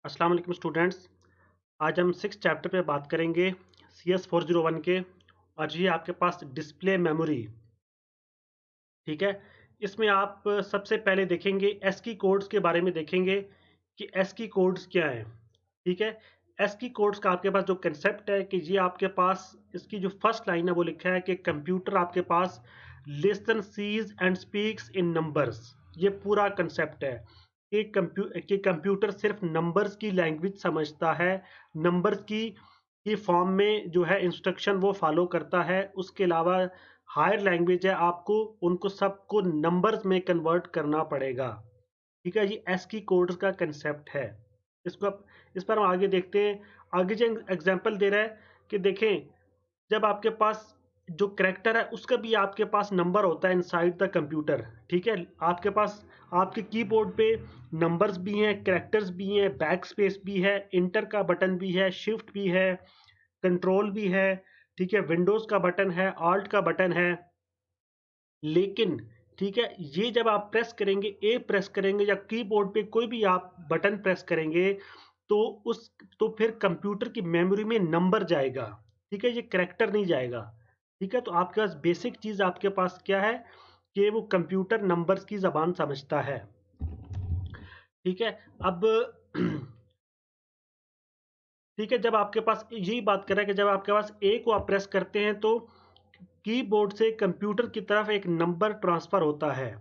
अस्सलाम वालेकुम स्टूडेंट्स। आज हम 6 चैप्टर पे बात करेंगे CS401 के। और ये आपके पास डिस्प्ले मेमोरी, ठीक है। इसमें आप सबसे पहले देखेंगे एस्की कोड्स के बारे में देखेंगे कि एस्की कोड्स क्या हैं, ठीक है। एस्की कोड्स का आपके पास जो कंसेप्ट है कि ये आपके पास इसकी जो फर्स्ट लाइन है वो लिखा है कि कंप्यूटर आपके पास listen sees and speaks in numbers. ये पूरा कंसेप्ट है कि कंप्यूटर सिर्फ नंबर्स की लैंग्वेज समझता है, नंबर्स की फॉर्म में जो है इंस्ट्रक्शन वो फॉलो करता है। उसके अलावा हायर लैंग्वेज है, आपको उनको सबको नंबर्स में कन्वर्ट करना पड़ेगा, ठीक है। ये एस्की कोड्स का कंसेप्ट है। इस पर हम आगे देखते हैं। आगे जो एग्जांपल दे रहा है कि देखें, जब आपके पास जो करेक्टर है उसका भी आपके पास नंबर होता है इनसाइड द कंप्यूटर, ठीक है। आपके पास आपके कीबोर्ड पे नंबर्स भी हैं, करेक्टर्स भी हैं, बैक स्पेस भी है, इंटर का बटन भी है, शिफ्ट भी है, कंट्रोल भी है, ठीक है। विंडोज का बटन है, ऑल्ट का बटन है। लेकिन ठीक है, ये जब आप प्रेस करेंगे, ए प्रेस करेंगे या कीबोर्ड पे कोई भी आप बटन प्रेस करेंगे तो उस तो फिर कंप्यूटर की मेमोरी में नंबर जाएगा, ठीक है। ये करेक्टर नहीं जाएगा, ठीक है। तो आपके पास बेसिक चीज आपके पास क्या है कि वो कंप्यूटर नंबर्स की जबान समझता है, ठीक है। अब ठीक है, जब आपके पास यही बात कर रहा है कि जब आपके पास ए को आप प्रेस करते हैं तो कीबोर्ड से कंप्यूटर की तरफ एक नंबर ट्रांसफर होता है,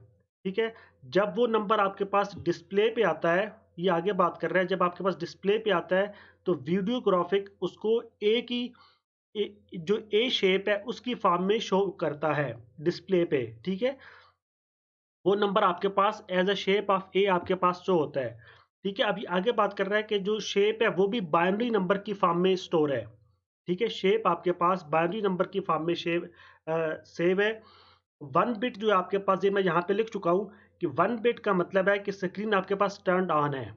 ठीक है। जब वो नंबर आपके पास डिस्प्ले पे आता है, ये आगे बात कर रहा है, जब आपके पास डिस्प्ले पे आता है तो वीडियो ग्राफिक उसको जो ए शेप है उसकी फॉर्म में शो करता है डिस्प्ले पे, ठीक है। वो नंबर आपके पास एज अ शेप ऑफ ए आपके पास शो होता है, ठीक है। अभी आगे बात कर रहा है कि जो शेप है वो भी बाइनरी नंबर की फॉर्म में स्टोर है, ठीक है। शेप आपके पास बाइनरी नंबर की फॉर्म में सेव है। 1 बिट जो है आपके पास, ये मैं यहाँ पे लिख चुका हूँ कि 1 बिट का मतलब है कि स्क्रीन आपके पास टर्न ऑन है,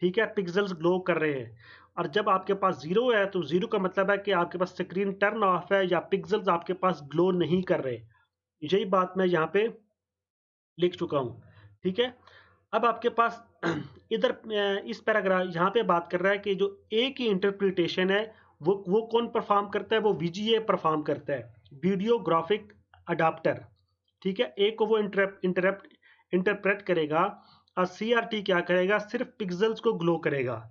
ठीक है, पिक्सल्स ग्लो कर रहे हैं। और जब आपके पास जीरो है तो जीरो का मतलब है कि आपके पास स्क्रीन टर्न ऑफ है या पिक्सल्स आपके पास ग्लो नहीं कर रहे। यही बात मैं यहाँ पे लिख चुका हूँ, ठीक है। अब आपके पास इधर इस पैराग्राफ यहाँ पे बात कर रहा है कि जो ए की इंटरप्रिटेशन है वो कौन परफॉर्म करता है, वो वीजीए परफॉर्म करता है, वीडियो ग्राफिक अडाप्टर, ठीक है। ए को वो इंटरप्रेट करेगा और सीआरटी क्या करेगा, सिर्फ पिक्सल्स को ग्लो करेगा,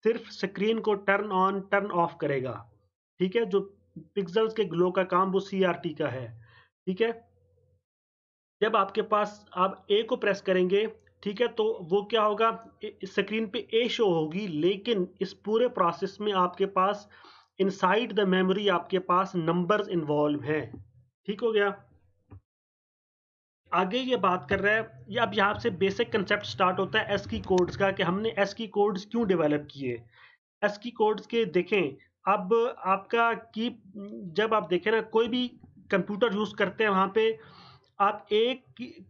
सिर्फ स्क्रीन को टर्न ऑन टर्न ऑफ करेगा, ठीक है। जो पिक्सल्स के ग्लो का काम वो सीआरटी का है, ठीक है। जब आपके पास आप ए को प्रेस करेंगे, ठीक है, तो वो क्या होगा, स्क्रीन पे ए शो होगी, लेकिन इस पूरे प्रोसेस में आपके पास इनसाइड द मेमोरी आपके पास नंबर्स इन्वॉल्व हैं, ठीक हो गया। आगे ये बात कर रहा है, ये अब यहाँ से बेसिक कंसेप्ट स्टार्ट होता है एस्की कोड्स का कि हमने एस्की कोड्स क्यों डेवलप किए। एस्की कोड्स के देखें, अब आपका की जब आप देखें ना, कोई भी कंप्यूटर यूज करते हैं वहां पे आप एक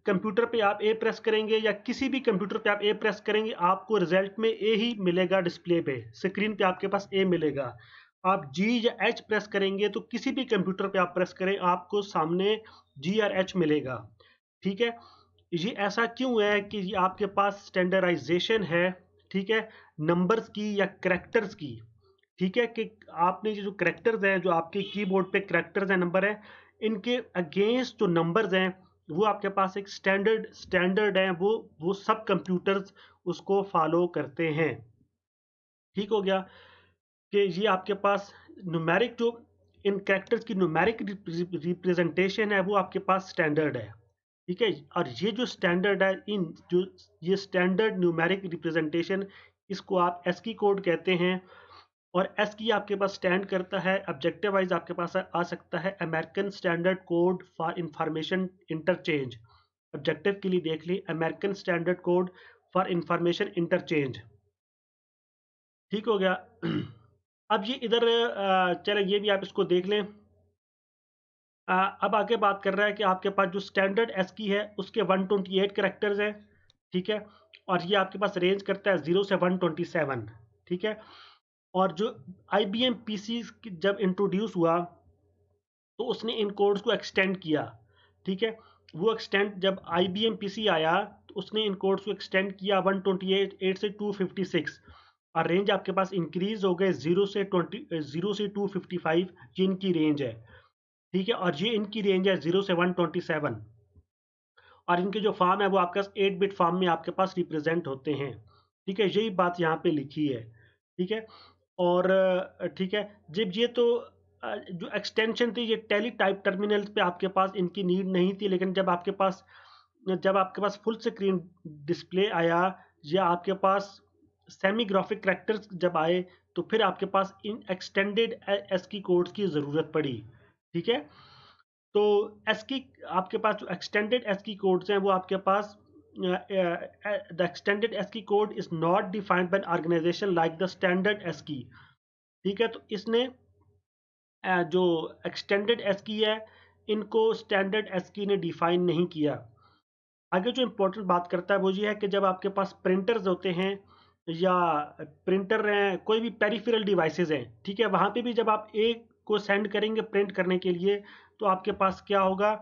कंप्यूटर पे आप ए प्रेस करेंगे या किसी भी कंप्यूटर पे आप ए प्रेस करेंगे, आपको रिजल्ट में ए ही मिलेगा, डिस्प्ले पे स्क्रीन पे आपके पास ए मिलेगा। आप जी या एच प्रेस करेंगे तो किसी भी कंप्यूटर पे आप प्रेस करें आपको सामने जी और एच मिलेगा, ठीक है। ये ऐसा क्यों है कि ये आपके पास स्टैंडर्डाइजेशन है, ठीक है, नंबर्स की या करेक्टर्स की, ठीक है। कि आपने ये जो करेक्टर्स हैं, जो आपके कीबोर्ड पे करेक्टर्स हैं, नंबर है, इनके अगेंस्ट जो नंबर्स हैं वो आपके पास एक स्टैंडर्ड है, वो सब कंप्यूटर्स उसको फॉलो करते हैं, ठीक हो गया। कि ये आपके पास न्यूमेरिक जो इन कैरेक्टर्स की न्यूमेरिक रिप्रेजेंटेशन है वो आपके पास स्टैंडर्ड है, ठीक है। और ये जो स्टैंडर्ड है, इन जो ये स्टैंडर्ड न्यूमेरिक रिप्रेजेंटेशन, इसको आप एस्की कोड कहते हैं। और एस्की आपके पास स्टैंड करता है, ऑब्जेक्टिव वाइज आपके पास आ सकता है American standard code for information interchange. Objective के लिए देख ली American standard code for information interchange, ठीक हो गया। अब ये इधर चले, ये भी आप इसको देख लें। अब आगे बात कर रहा है कि आपके पास जो स्टैंडर्ड एस्की है उसके 128 करेक्टर्स हैं, ठीक है। और ये आपके पास रेंज करता है 0 से 127, ठीक है। और जो IBM पीसी जब इंट्रोड्यूस हुआ तो उसने इन कोड्स को एक्सटेंड किया, ठीक है। वो एक्सटेंड जब IBM पीसी आया तो उसने इन कोड्स को एक्सटेंड किया 128 से 256। और रेंज आपके पास इंक्रीज हो गए 0 से 255, ये इनकी रेंज है, ठीक है। और ये इनकी रेंज है 0 से 127, और इनके जो फॉर्म है वो आपके पास 8 बिट फॉर्म में आपके पास रिप्रेजेंट होते हैं, ठीक है। यही बात यहाँ पे लिखी है, ठीक है। और ठीक है, जब ये तो जो एक्सटेंशन थी ये टेली टाइप टर्मिनल्स पे आपके पास इनकी नीड नहीं थी, लेकिन जब आपके पास फुल स्क्रीन डिस्प्ले आया या आपके पास सेमी ग्राफिक कैरेक्टर्स जब आए, तो फिर आपके पास इन एक्सटेंडेड एस्की कोड्स की ज़रूरत पड़ी, ठीक है। तो एस्की आपके पास जो एक्सटेंडेड एस्की कोड्स हैं वो आपके पास the extended ASCII code is not defined by an organization like the standard ASCII, ठीक है। तो इसने जो एक्सटेंडेड एस्की है इनको स्टैंडर्ड एस्की ने डिफाइन नहीं किया। आगे जो इम्पोर्टेंट बात करता है वो ये है कि जब आपके पास प्रिंटर्स होते हैं या प्रिंटर हैं, कोई भी पेरिफेरल डिवाइसेस हैं, ठीक है, वहाँ पे भी जब आप एक को सेंड करेंगे प्रिंट करने के लिए, तो आपके पास क्या होगा,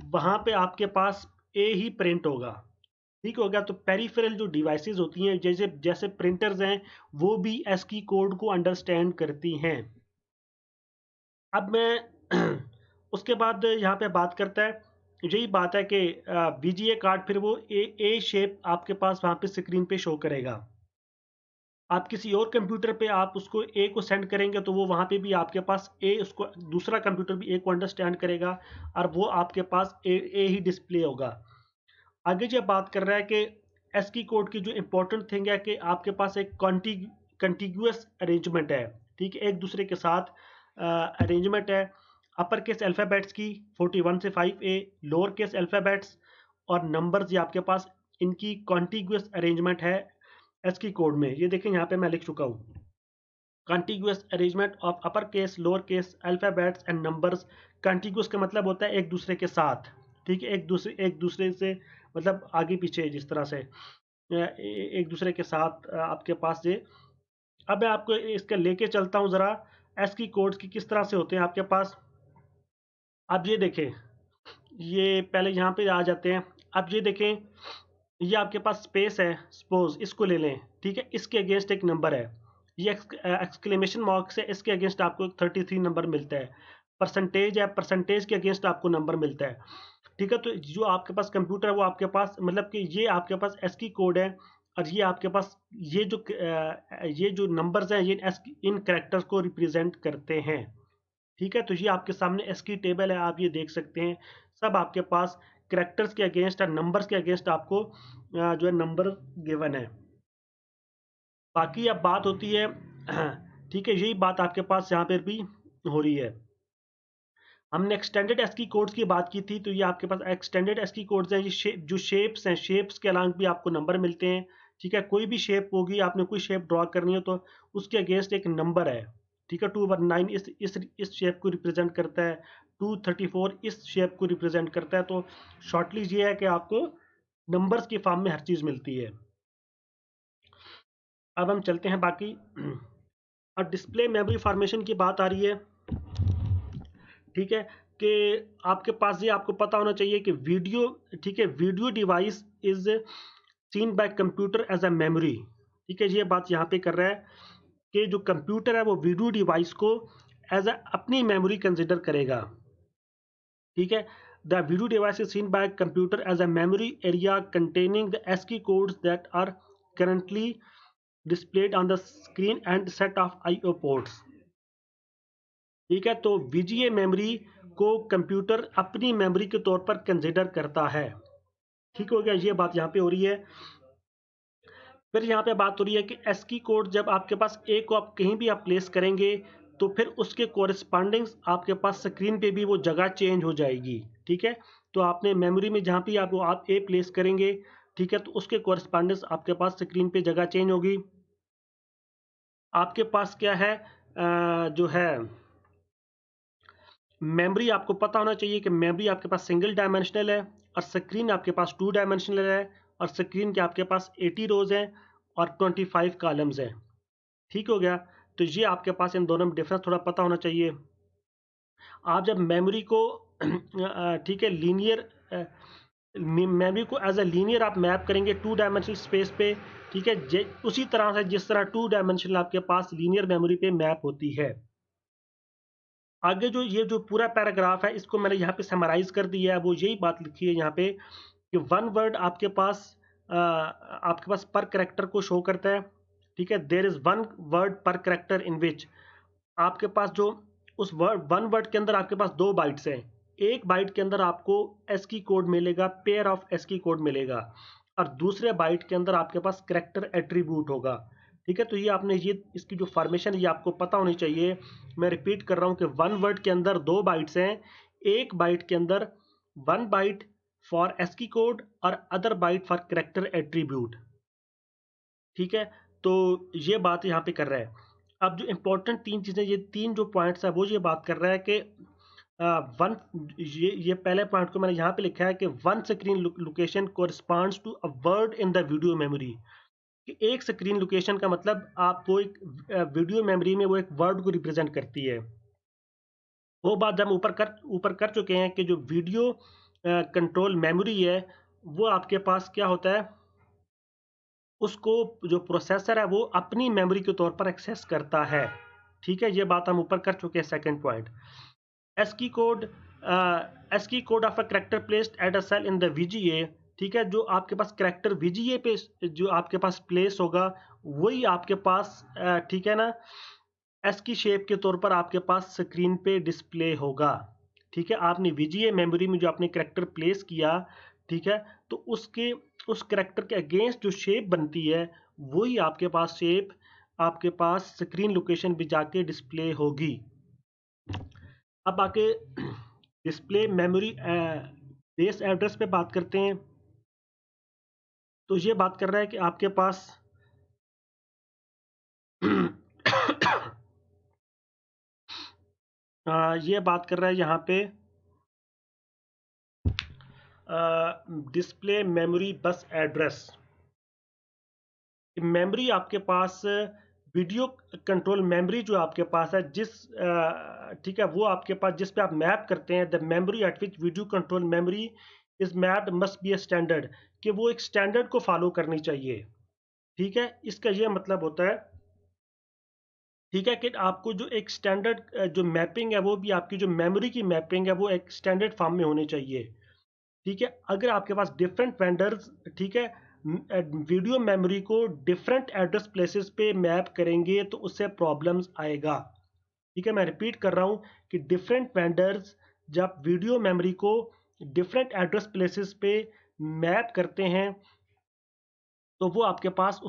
वहाँ पे आपके पास ए ही प्रिंट होगा, ठीक हो गया। तो पेरिफेरल जो डिवाइसेस होती हैं जैसे जैसे प्रिंटर्स हैं, वो भी एस्की कोड को अंडरस्टैंड करती हैं। अब मैं उसके बाद यहाँ पे बात करता है, यही बात है कि बीजीए कार्ड फिर वो ए शेप आपके पास वहाँ पे स्क्रीन पे शो करेगा। आप किसी और कंप्यूटर पे आप उसको ए को सेंड करेंगे तो वो वहाँ पे भी आपके पास ए, उसको दूसरा कंप्यूटर भी ए को अंडरस्टैंड करेगा और वो आपके पास ए ही डिस्प्ले होगा। आगे जो बात कर रहा है कि एस्की कोड की जो इम्पोर्टेंट थिंग है कि आपके पास एक कंटिग्यूअस अरेंजमेंट है, ठीक है, एक दूसरे के साथ अरेंजमेंट है। अपर केस अल्फ़ाबेट्स की 41 से 5A, लोअर केस अल्फ़ाबेट्स और नंबर्स, ये आपके पास इनकी कॉन्टिग्यूअस अरेंजमेंट है एस्की कोड में। ये देखें यहाँ पे मैं लिख चुका हूँ, contiguous arrangement of upper case lower case alphabets and numbers. Contiguous का मतलब होता है एक दूसरे के साथ, ठीक है, एक दूसरे से मतलब आगे पीछे, जिस तरह से एक दूसरे के साथ आपके पास ये। अब मैं आपको इसका लेके चलता हूँ ज़रा, एस्की कोड्स की किस तरह से होते हैं आपके पास। अब ये देखें, ये पहले यहाँ पे आ जाते हैं। अब ये देखें, ये आपके पास स्पेस है, सपोज इसको ले लें, ठीक है, इसके अगेंस्ट एक नंबर है, ये एक्सक्लेमेशन मार्क से इसके अगेंस्ट आपको 33 नंबर मिलता है। परसेंटेज है, परसेंटेज के अगेंस्ट आपको नंबर मिलता है, ठीक है। तो जो आपके पास कंप्यूटर है वो आपके पास मतलब कि ये आपके पास एस्की कोड है, और ये आपके पास ये जो नंबर्स हैं ये इन कैरेक्टर्स को रिप्रेजेंट करते हैं, ठीक है। तो ये आपके सामने एस्की टेबल है, आप ये देख सकते हैं, सब आपके पास कैरेक्टर्स के अगेंस्ट और नंबर्स के अगेंस्ट आपको जो है नंबर गिवन है। बाकी अब बात होती है ठीक है, यही बात आपके पास यहाँ पर भी हो रही है। हमने एक्सटेंडेड एस्की कोड्स की बात की थी, तो ये आपके पास एक्सटेंडेड एस्की कोड्स हैं, ये जो शेप्स हैं, शेप्स के अलांग भी आपको नंबर मिलते हैं, ठीक है। कोई भी शेप होगी, आपने कोई शेप ड्रॉ करनी हो तो उसके अगेंस्ट एक नंबर है, ठीक है। 219 इस शेप को रिप्रेजेंट करता है, 234 इस शेप को रिप्रेजेंट करता है। तो शॉर्टली ये है कि आपको नंबर्स की फॉर्म में हर चीज़ मिलती है। अब हम चलते हैं बाकी, और डिस्प्ले मेमोरी फॉर्मेशन की बात आ रही है, ठीक है, कि आपके पास ये आपको पता होना चाहिए कि वीडियो, ठीक है, video device is seen by computer as a memory, ठीक है। ये बात यहाँ पे कर रहा है कि जो कंप्यूटर है वो वीडियो डिवाइस को एज अ अपनी मेमोरी कंसिडर करेगा, ठीक है। The video device is seen by computer as a memory area containing the ASCII codes that are currently displayed on the screen and set of IO ports, ठीक है। तो VGA memory को computer अपनी memory के तौर पर consider करता है, ठीक हो गया, ये बात यहाँ पे हो रही है। फिर यहाँ पे बात हो रही है कि एस्की कोड जब आपके पास ए को आप कहीं भी आप प्लेस करेंगे तो फिर उसके कोरिस्पॉन्डिंग्स आपके पास स्क्रीन पे भी वो जगह चेंज हो जाएगी, ठीक है। तो आपने मेमोरी में जहाँ भी आप ए प्लेस करेंगे, ठीक है, तो उसके कोरिस्पॉन्डिंग्स आपके पास स्क्रीन पे जगह चेंज होगी। आपके पास क्या है, जो है मेमोरी, आपको पता होना चाहिए कि मेमोरी आपके पास सिंगल डायमेंशनल है और स्क्रीन आपके पास 2 डायमेंशनल है, और स्क्रीन के आपके पास 80 रोज हैं और 25 कॉलम्स हैं, ठीक हो गया। तो ये आपके पास इन दोनों में डिफरेंस थोड़ा पता होना चाहिए। आप जब मेमोरी को ठीक है लीनियर मेमोरी को एज अ लीनियर आप मैप करेंगे 2 डायमेंशनल स्पेस पे, ठीक है, उसी तरह से जिस तरह 2 डायमेंशनल आपके पास लीनियर मेमोरी पे मैप होती है। आगे जो ये जो पूरा पैराग्राफ है इसको मैंने यहाँ पे समराइज कर दिया है, वो यही बात लिखी है यहाँ पे कि वन वर्ड आपके पास पर करेक्टर को शो करता है, ठीक है। देयर इज वन वर्ड पर करेक्टर इन विच आपके पास जो उस वन वर्ड के अंदर आपके पास 2 बाइट्स हैं। एक बाइट के अंदर आपको एस्की कोड मिलेगा, पेयर ऑफ एस्की कोड मिलेगा, और दूसरे बाइट के अंदर आपके पास करेक्टर एट्रीब्यूट होगा, ठीक है। तो ये आपने ये इसकी जो फॉर्मेशन ये आपको पता होनी चाहिए। मैं रिपीट कर रहा हूँ कि वन वर्ड के अंदर 2 बाइट्स हैं, एक बाइट के अंदर 1 बाइट फॉर एस्की कोड और other byte for character attribute, ठीक है। तो ये बात यहाँ पे कर रहा है। अब जो इम्पोर्टेंट 3 चीज़ें, ये 3 जो पॉइंट्स है वो ये बात कर रहा है कि वन ये पहले पॉइंट को मैंने यहाँ पे लिखा है कि one screen location corresponds to a word in the video memory. कि एक स्क्रीन लोकेशन का मतलब आप वो एक वीडियो मेमोरी में वो एक वर्ड को रिप्रेजेंट करती है। वो बात जब ऊपर कर चुके हैं कि जो वीडियो कंट्रोल मेमोरी है वो आपके पास क्या होता है, उसको जो प्रोसेसर है वो अपनी मेमोरी के तौर पर एक्सेस करता है, ठीक है। ये बात हम ऊपर कर चुके हैं। Second point, ASCII code ASCII code of a character placed at a cell in the VGA, ठीक है। जो आपके पास कैरेक्टर वीजीए पे जो आपके पास प्लेस होगा वही आपके पास ठीक है ना, एस्की शेप के तौर पर आपके पास स्क्रीन पे डिस्प्ले होगा, ठीक है। आपने वीजीए मेमोरी में जो आपने कैरेक्टर प्लेस किया, ठीक है, तो उसके उस कैरेक्टर के अगेंस्ट जो शेप बनती है वही आपके पास शेप आपके पास स्क्रीन लोकेशन पे जाके डिस्प्ले होगी। अब आके डिस्प्ले मेमोरी बेस एड्रेस पे बात करते हैं। तो ये बात कर रहा है कि आपके पास ये बात कर रहा है यहाँ पे डिस्प्ले मेमोरी बस एड्रेस। मेमोरी आपके पास वीडियो कंट्रोल मेमोरी जो आपके पास है ठीक है, वो आपके पास जिस पे आप मैप करते हैं, the memory eight which video control memory is mapped must be a standard, कि वो एक स्टैंडर्ड को फॉलो करनी चाहिए, ठीक है। इसका ये मतलब होता है, ठीक है, कि आपको जो एक स्टैंडर्ड जो मैपिंग है वो भी आपकी जो मेमोरी की मैपिंग है वो एक स्टैंडर्ड फॉर्म में होनी चाहिए, ठीक है। अगर आपके पास डिफरेंट वेंडर्स, ठीक है, वीडियो मेमोरी को डिफरेंट एड्रेस प्लेसेस पे मैप करेंगे तो उससे प्रॉब्लम्स आएगा, ठीक है। मैं रिपीट कर रहा हूँ कि डिफरेंट वेंडर्स जब वीडियो मेमोरी को डिफरेंट एड्रेस प्लेसेस पे मैप करते हैं तो वो आपके पास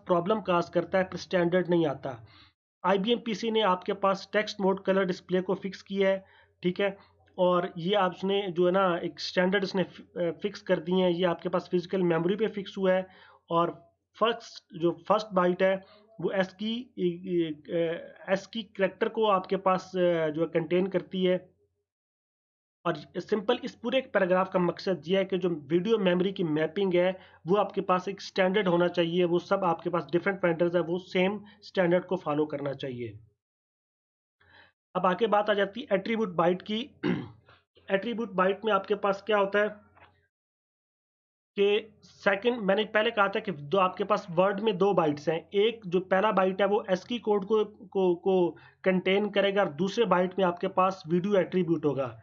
प्रॉब्लम काज करता है, पर स्टैंडर्ड नहीं आता। IBM PC ने आपके पास टेक्स्ट मोड कलर डिस्प्ले को फिक्स किया है, ठीक है, और ये आपने जो है ना एक स्टैंडर्ड इसने फिक्स कर दिए हैं, ये आपके पास फिजिकल मेमोरी पे फिक्स हुआ है। और फर्स्ट बाइट है वो एस की करेक्टर को आपके पास जो कंटेन करती है। और सिंपल इस पूरे पैराग्राफ का मकसद ये है कि जो वीडियो मेमोरी की मैपिंग है वो आपके पास एक स्टैंडर्ड होना चाहिए, वो सब आपके पास डिफरेंट वेंडर्स है वो सेम स्टैंडर्ड को फॉलो करना चाहिए। अब आगे बात आ जाती है एट्रीब्यूट बाइट की। एट्रीब्यूट बाइट में आपके पास क्या होता है कि सेकंड, मैंने पहले कहा था कि दो आपके पास वर्ड में 2 बाइट्स हैं, एक जो पहला बाइट है वो एस्की कोड को कंटेन करेगा और दूसरे बाइट में आपके पास वीडियो एट्रीब्यूट होगा।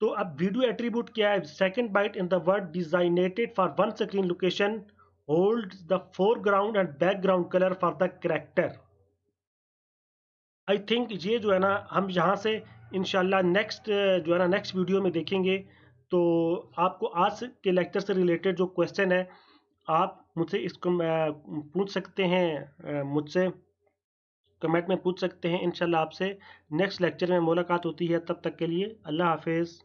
तो अब वीडियो एट्रीब्यूट क्या है, second byte in the word designated for one screen location holds the foreground and background colour for the character. I think ये जो है ना हम यहाँ से इंशाल्लाह नेक्स्ट जो है ना नेक्स्ट वीडियो में देखेंगे। तो आपको आज के लेक्चर से रिलेटेड जो क्वेश्चन है आप मुझसे इसको पूछ सकते हैं, मुझसे कमेंट में पूछ सकते हैं। इंशाल्लाह आपसे नेक्स्ट लेक्चर में मुलाकात होती है, तब तक के लिए अल्लाह हाफिज़।